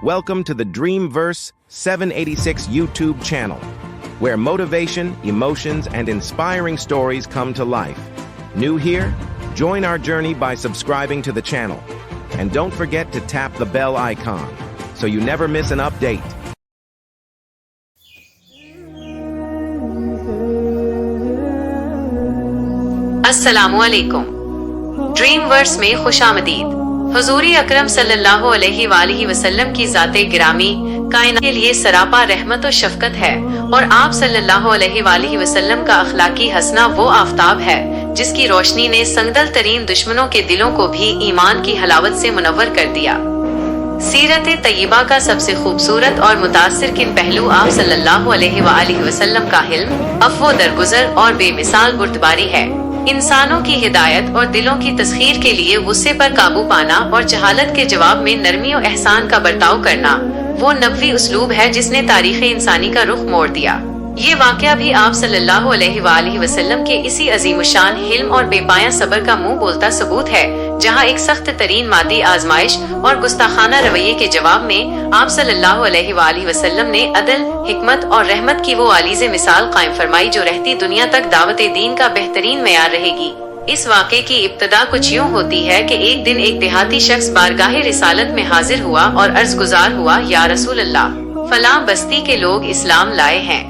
Welcome to the Dreamverse 786 YouTube channel, where motivation, emotions, and inspiring stories come to life. New here? Join our journey by subscribing to the channel. And don't forget to tap the bell icon so you never miss an update. अस्सलामुअलैकुम। ड्रीमवर्स में खुशामदीद। हुजूरी अकरम सल्लल्लाहु अलैहि वालिहि वसल्लम की ज़ाते गिरामी कायनात के लिए सरापा रहमत और शफकत है, और आप सल्लल्लाहु अलैहि वालिहि वसल्लम का अखलाकी हसना वो आफताब है जिसकी रोशनी ने संगदल तरीन दुश्मनों के दिलों को भी ईमान की हलावत से मुनव्वर कर दिया। सीरत तय्यबा का सबसे खूबसूरत और मुतासिर किन पहलू आप सल्लल्लाहु अलैहि वसल्लम का हिल्म, अफ़्व दरगुजर और बेमिसाल बुर्दबारी है। इंसानों की हिदायत और दिलों की तस्खीर के लिए गुस्से पर काबू पाना और जहालत के जवाब में नरमी और एहसान का बर्ताव करना वो नबवी उसलूब है जिसने तारीख़ इंसानी का रुख मोड़ दिया। ये वाक़या भी आप सल्लल्लाहु अलैहि वसल्लम के इसी अजीमुशान हिल्म और बेपाया सब्र का मुंह बोलता सबूत है, जहाँ एक सख्त तरीन मादी आजमाइश और गुस्ताखाना रवैये के जवाब में आप सल्लल्लाहु अलैहि वसल्लम ने अदल, हिकमत और रहमत की वो आलीज़े मिसाल कायम फरमाई जो रहती दुनिया तक दावत दीन का बेहतरीन मेयार रहेगी। इस वाक़े की इब्तदा कुछ यूँ होती है कि एक दिन एक देहाती शख्स बारगाहे रिसालत में हाजिर हुआ और अर्ज गुजार हुआ, या रसूल अल्लाह, फलां बस्ती के लोग इस्लाम लाए हैं।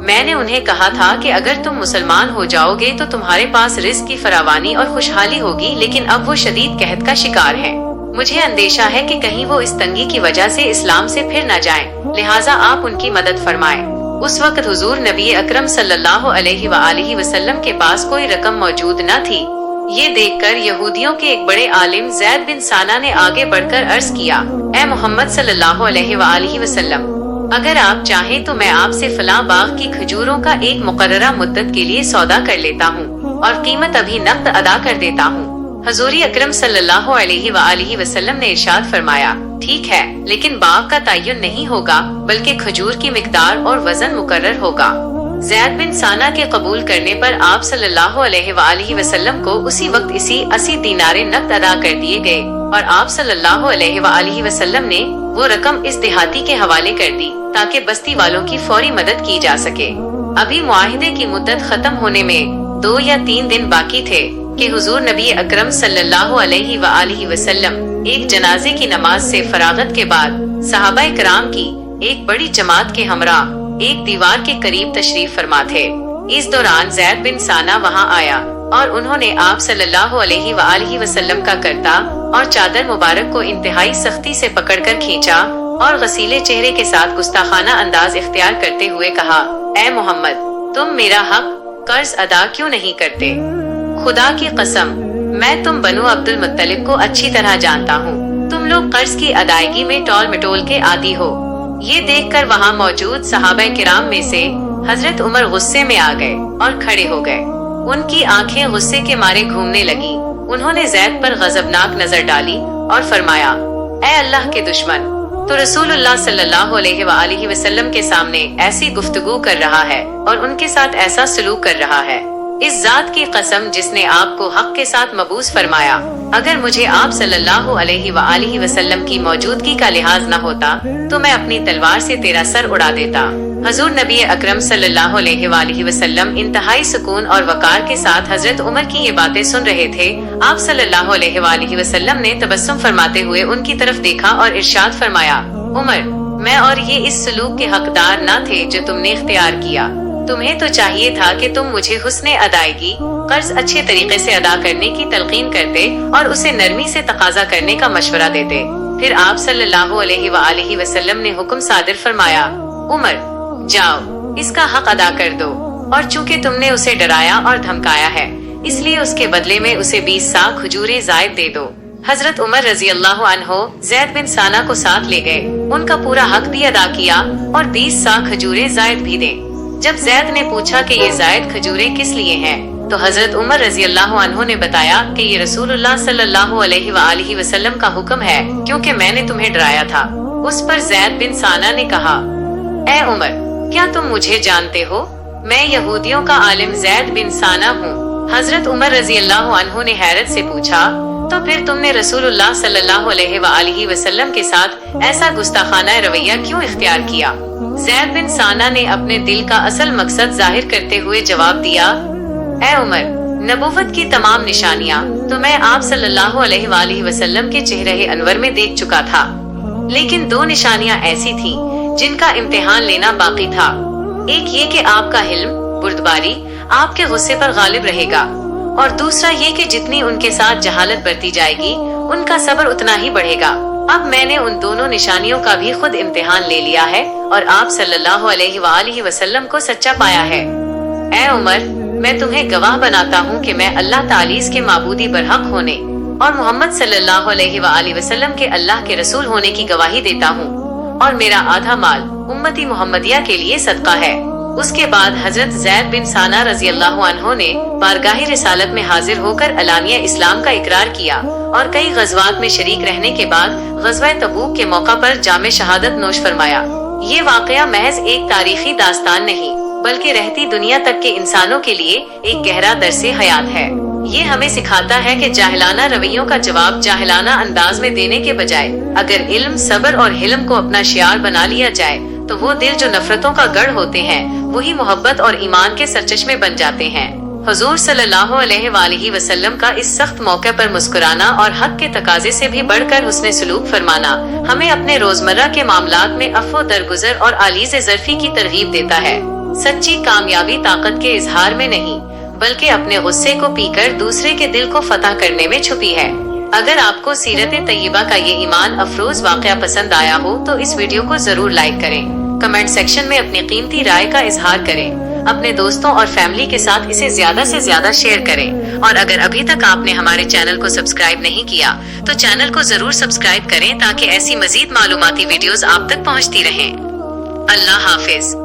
मैंने उन्हें कहा था कि अगर तुम मुसलमान हो जाओगे तो तुम्हारे पास रिज़्क़ की फरावानी और खुशहाली होगी, लेकिन अब वो शदीद कहत का शिकार हैं। मुझे अंदेशा है कि कहीं वो इस तंगी की वजह से इस्लाम से फिर न जाएं, लिहाजा आप उनकी मदद फरमाएं। उस वक्त हुजूर नबी अकरम सल्लल्लाहु अलैहि वसल्लम के पास कोई रकम मौजूद न थी। ये देखकर यहूदियों के एक बड़े आलिम ज़ैद बिन साना ने आगे बढ़कर अर्ज किया, ए मोहम्मद सल्लल्लाहु अलैहि वसल्लम, अगर आप चाहें तो मैं आपसे फलां बाग की खजूरों का एक मुकर्ररा मुद्दत के लिए सौदा कर लेता हूँ और कीमत अभी नक़द अदा कर देता हूँ। हुजूरी अकरम सल्लल्लाहु अलैहि वसल्लम ने इरशाद फरमाया, ठीक है, लेकिन बाग का तय्युन नहीं होगा, बल्कि खजूर की मिकदार और वजन मुकर्रर होगा। ज़ैद बिन साना के कबूल करने पर आप सल्लल्लाहु अलैहि वसल्लम को उसी वक्त 80 दीनारे नक़द अदा कर दिए गए और आप सल्लल्लाहु अलैहि वसल्लम ने वो रकम इस देहाती के हवाले कर दी ताकि बस्ती वालों की फौरी मदद की जा सके। अभी मुआहिदे की मुद्दत खत्म होने में 2 या 3 दिन बाकी थे कि हुजूर नबी अकरम सल्लल्लाहु अलैहि वसल्लम एक जनाजे की नमाज से फरागत के बाद सहाबाए किराम की एक बड़ी जमात के हमरा एक दीवार के करीब तशरीफ फरमा थे। इस दौरान ज़ैद बिन साना वहां आया और उन्होंने आप सल्लल्लाहु अलैहि वसल्लम का करता और चादर मुबारक को इंतहाई सख्ती से पकड़कर खींचा और गसीले चेहरे के साथ गुस्ताखाना अंदाज इख्तियार करते हुए कहा, ए मोहम्मद, तुम मेरा हक कर्ज अदा क्यों नहीं करते? खुदा की कसम, मैं तुम बनु अब्दुल मुत्तलिब को अच्छी तरह जानता हूँ। तुम लोग कर्ज की अदायगी में टोल मटोल के आदी हो। ये देखकर वहाँ मौजूद सहाबाए किराम में से हजरत उमर गुस्से में आ गए और खड़े हो गए। उनकी आंखें गुस्से के मारे घूमने लगी। उन्होंने ज़ैद पर गजबनाक नजर डाली और फरमाया, ए अल्लाह के दुश्मन, तो रसूलुल्लाह सल्लल्लाहु अलैहि वसल्लम के सामने ऐसी गुफ्तगू कर रहा है और उनके साथ ऐसा सलूक कर रहा है। इस जात की कसम जिसने आपको हक के साथ मबूस फरमाया, अगर मुझे आप सल्लल्लाहु अलैहि वसल्लम की मौजूदगी का लिहाज न होता तो मैं अपनी तलवार से तेरा सर उड़ा देता। हुजूर नबी अकरम सल्लल्लाहु अलैहि वसल्लम इंतहाई सुकून और वकार के साथ हजरत उमर की ये बातें सुन रहे थे। आप सल्लल्लाहु अलैहि वसल्लम ने तबस्सुम फरमाते हुए उनकी तरफ देखा और इरशाद फरमाया, उमर, मैं और ये इस सलूक के हकदार न थे जो तुमने इख्तियार किया। तुम्हें तो चाहिए था कि तुम मुझे हुस्ने अदायगी, कर्ज अच्छे तरीके से अदा करने की तलकीन करते और उसे नरमी से तकाजा करने का मशवरा देते। फिर आप सल्लल्लाहु अलैहि वसल्लम ने हुक्म सादिर फरमाया, उमर, जाओ, इसका हक अदा कर दो, और चूँकि तुमने उसे डराया और धमकाया है, इसलिए उसके बदले में उसे 20 सा खजूरें ज़ायद दे दो। हजरत उमर रजी अल्लाह अन्हो ज़ैद बिन साना को साथ ले गए, उनका पूरा हक भी अदा किया और 20 सा खजूरें ज़ायद भी दे। जब ज़ैद ने पूछा कि ये ज़ायद खजूरें किस लिए हैं, तो हजरत उमर रजी अल्लाह अन्हो ने बताया कि ये रसूलुल्लाह सल्लल्लाहु अलैहि वसल्लम का हुक्म है, क्योंकि मैंने तुम्हें डराया था। उस पर ज़ैद बिन साना ने कहा, ए उमर, क्या तुम मुझे जानते हो? मैं यहूदियों का आलिम ज़ैद बिन साना हूँ। हजरत उमर रजी अल्लाह अन्हो ने हैरत से पूछा, तो फिर तुमने रसूलुल्लाह सल्लल्लाहु अलैहि वसल्लम के साथ ऐसा गुस्ताखाना रवैया क्यों इख्तियार किया? ज़ैद बिन साना ने अपने दिल का असल मकसद जाहिर करते हुए जवाब दिया, ऐ उमर, नबुव्वत की तमाम निशानियाँ तो मैं आप सल्लल्लाहु अलैहि वसल्लम के चेहरे अनवर में देख चुका था, लेकिन दो निशानियाँ ऐसी थीं जिनका इम्तिहान लेना बाकी था। एक ये कि आपका हिल्म, बुर्दबारी आपके गुस्से पर गालिब रहेगा, और दूसरा ये कि जितनी उनके साथ जहालत बरती जाएगी उनका सब्र उतना ही बढ़ेगा। अब मैंने उन दोनों निशानियों का भी खुद इम्तिहान ले लिया है और आप सल्लल्लाहु अलैहि वसल्लम को सच्चा पाया है। ऐ उमर, मैं तुम्हें गवाह बनाता हूँ कि मैं अल्लाह तालीस के माबूदी बरहक होने और मोहम्मद सल्लल्लाहु अलैहि वसल्लम के अल्लाह के रसूल होने की गवाही देता हूँ, और मेरा आधा माल उम्मती मोहम्मदिया के लिए सदका है। उसके बाद हजरत ज़ैद बिन साना रज़ी अल्लाहु अन्हु ने बारगाही रिसालत में हाजिर होकर अलानिया इस्लाम का इकरार किया और कई गज़वात में शरीक रहने के बाद ग़ज़वा तबूक के मौका पर जामे शहादत नोश फरमाया। ये वाक़या महज एक तारीखी दास्तान नहीं बल्कि रहती दुनिया तक के इंसानों के लिए एक गहरा दर्से हयात है। ये हमें सिखाता है कि जाहिलाना रवैयों का जवाब जाहिलाना अंदाज में देने के बजाय अगर इल्म, सब्र और हिल्म को अपना शियार बना लिया जाए तो वो दिल जो नफरतों का गढ़ होते हैं वही मोहब्बत और ईमान के सरचश्मे बन जाते हैं। हुजूर सल्लल्लाहु अलैहि वसल्लम का इस सख्त मौके पर मुस्कुराना और हक के तकाजे से भी बढ़कर हुस्ने सलूक फरमाना हमें अपने रोजमर्रा के मामलात में अफ़्व दरगुजर और आलीज़ ज़र्फ़ी की तरगीब देता है। सच्ची कामयाबी ताकत के इजहार में नहीं बल्कि अपने गुस्से को पीकर दूसरे के दिल को फतह करने में छुपी है। अगर आपको सीरत तैयबा का ये ईमान अफरोज वाक़या पसंद आया हो तो इस वीडियो को जरूर लाइक करें, कमेंट सेक्शन में अपनी कीमती राय का इजहार करें, अपने दोस्तों और फैमिली के साथ इसे ज्यादा से ज्यादा शेयर करें, और अगर अभी तक आपने हमारे चैनल को सब्सक्राइब नहीं किया तो चैनल को जरूर सब्सक्राइब करें ताकि ऐसी मजीद मालूमाती वीडियोस आप तक पहुंचती रहें। अल्लाह हाफिज।